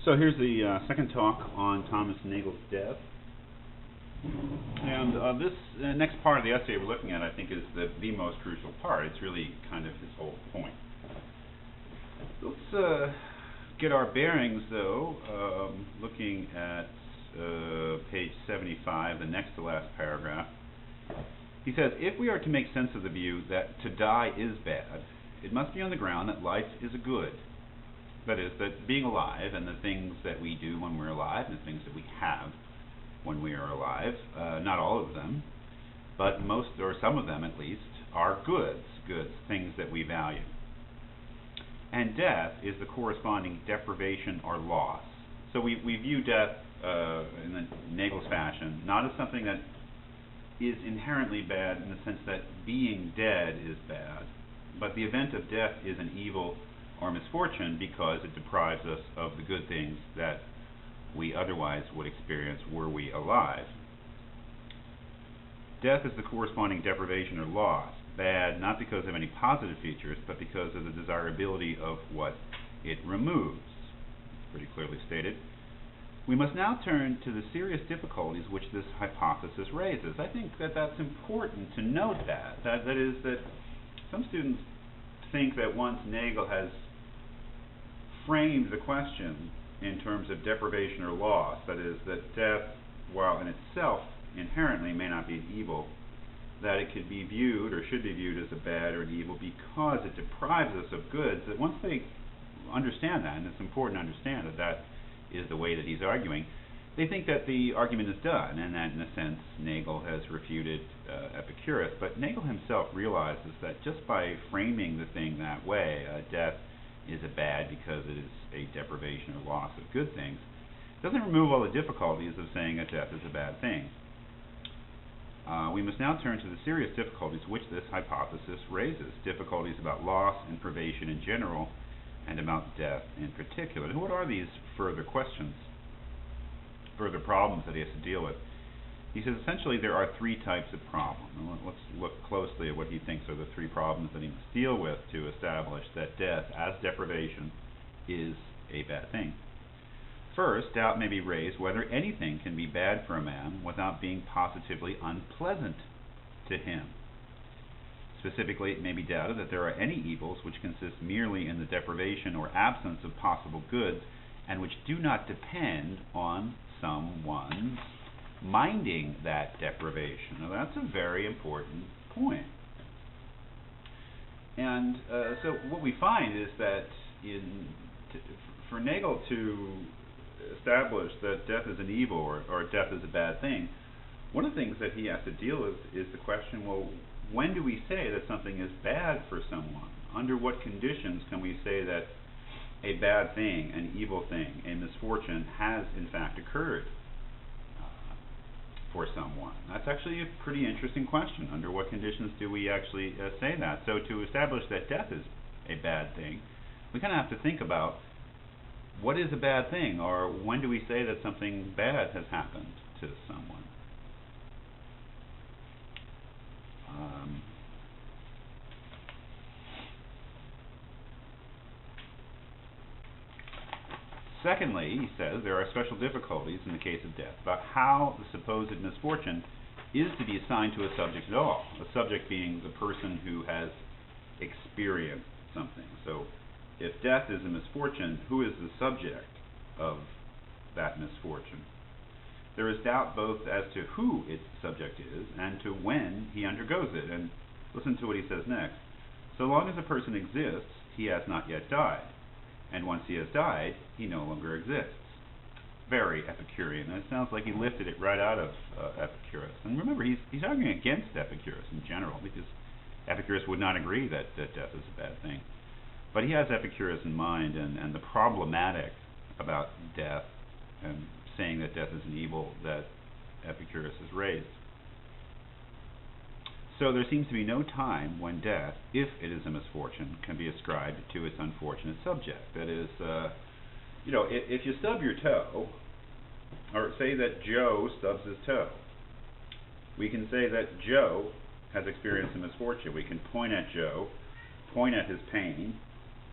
So here's the second talk on Thomas Nagel's death. And this next part of the essay we're looking at, I think, is the most crucial part. It's really kind of his whole point. Let's get our bearings, though, looking at page 75, the next to last paragraph. He says, if we are to make sense of the view that to die is bad, it must be on the ground that life is a good. That is, that being alive and the things that we do when we're alive and the things that we have when we are alive, not all of them, but most or some of them at least, are goods, things that we value. And death is the corresponding deprivation or loss. So we view death in the Nagel's fashion, not as something that is inherently bad in the sense that being dead is bad, but the event of death is an evil or misfortune because it deprives us of the good things that we otherwise would experience were we alive. Death is the corresponding deprivation or loss, bad not because of any positive features, but because of the desirability of what it removes. It's pretty clearly stated. We must now turn to the serious difficulties which this hypothesis raises. I think that that's important to note that is that some students think that once Nagel has framed the question in terms of deprivation or loss, that is, that death, while in itself inherently may not be an evil, that it could be viewed or should be viewed as a bad or an evil because it deprives us of goods, that once they understand that, and it's important to understand that that is the way that he's arguing, they think that the argument is done, and that in a sense Nagel has refuted Epicurus. But Nagel himself realizes that just by framing the thing that way, death is a bad because it is a deprivation or loss of good things, doesn't remove all the difficulties of saying that death is a bad thing. We must now turn to the serious difficulties which this hypothesis raises, difficulties about loss and privation in general, and about death in particular. And what are these further questions, further problems that he has to deal with? He says essentially there are three types of problems. And let's look closely at what he thinks are the three problems that he must deal with to establish that death, as deprivation, is a bad thing. First, doubt may be raised whether anything can be bad for a man without being positively unpleasant to him. Specifically, it may be doubted that there are any evils which consist merely in the deprivation or absence of possible goods and which do not depend on someone's minding that deprivation. Now, that's a very important point. And so what we find is that for Nagel to establish that death is an evil or death is a bad thing, one of the things that he has to deal with is the question, well, when do we say that something is bad for someone? Under what conditions can we say that a bad thing, an evil thing, a misfortune has in fact occurred for someone? That's actually a pretty interesting question. Under what conditions do we actually say that? So to establish that death is a bad thing, we kind of have to think about what is a bad thing, or when do we say that something bad has happened to someone? Secondly, he says, there are special difficulties in the case of death about how the supposed misfortune is to be assigned to a subject at all, a subject being the person who has experienced something. So if death is a misfortune, who is the subject of that misfortune? There is doubt both as to who its subject is and to when he undergoes it. And listen to what he says next. So long as a person exists, he has not yet died. And once he has died, he no longer exists. Very Epicurean. And it sounds like he lifted it right out of Epicurus. And remember, he's arguing against Epicurus in general, because Epicurus would not agree that death is a bad thing. But he has Epicurus in mind, and the problematic about death and saying that death is an evil that Epicurus has raised. So there seems to be no time when death, if it is a misfortune, can be ascribed to its unfortunate subject. That is, if you stub your toe, or say that Joe stubs his toe, we can say that Joe has experienced a misfortune. We can point at Joe, point at his pain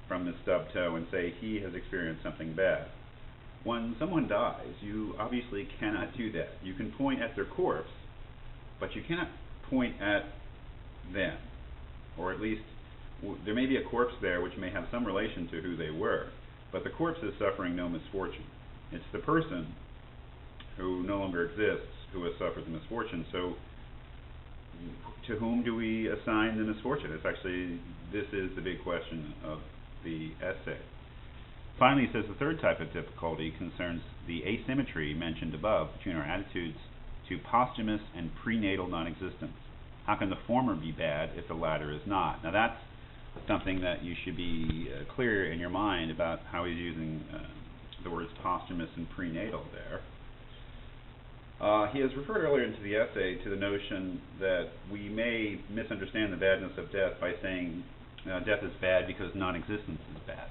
from his stubbed toe, and say he has experienced something bad. When someone dies, you obviously cannot do that. You can point at their corpse, but you cannot point at them. Or at least, there may be a corpse there which may have some relation to who they were, but the corpse is suffering no misfortune. It's the person who no longer exists who has suffered the misfortune. So to whom do we assign the misfortune? This is the big question of the essay. Finally, he says the third type of difficulty concerns the asymmetry mentioned above between our attitudes to posthumous and prenatal non-existence. How can the former be bad if the latter is not? Now that's something that you should be clear in your mind about how he's using the words posthumous and prenatal there. He has referred earlier into the essay to the notion that we may misunderstand the badness of death by saying death is bad because non-existence is bad.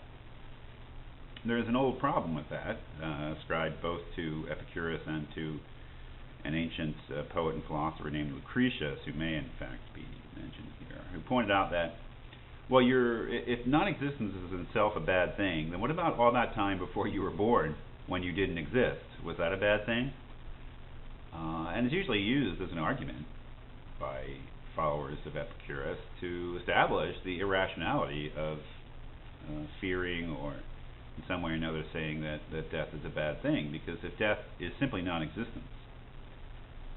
There is an old problem with that, ascribed both to Epicurus and to an ancient poet and philosopher named Lucretius, who may in fact be mentioned here, who pointed out that, well, if non-existence is in itself a bad thing, then what about all that time before you were born when you didn't exist? Was that a bad thing? And it's usually used as an argument by followers of Epicurus to establish the irrationality of fearing or in some way or another saying that death is a bad thing, because if death is simply non-existence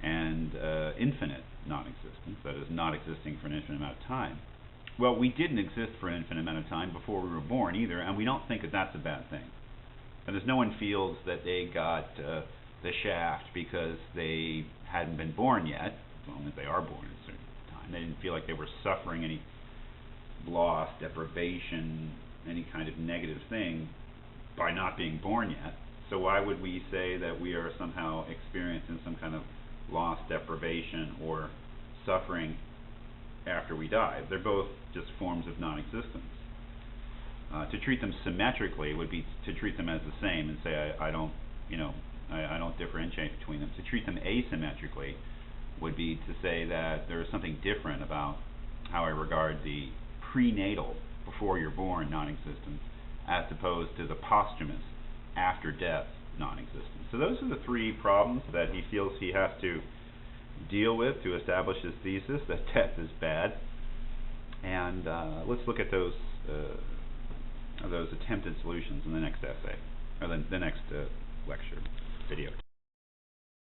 and infinite non-existence, that is not existing for an infinite amount of time, well, we didn't exist for an infinite amount of time before we were born either, and we don't think that that's a bad thing. And there's no one feels that they got the shaft because they hadn't been born yet, as long as they are born at a certain time. They didn't feel like they were suffering any loss, deprivation, any kind of negative thing by not being born yet. So why would we say that we are somehow experiencing some kind of loss, deprivation, or suffering after we die? They're both just forms of non-existence. To treat them symmetrically would be to treat them as the same and say I don't differentiate between them. To treat them asymmetrically would be to say that there is something different about how I regard the prenatal, before you're born, non-existence, as opposed to the posthumous, after death, non-existence. So those are the three problems that he feels he has to deal with to establish his thesis that death is bad. And let's look at those attempted solutions in the next essay, or the next lecture video.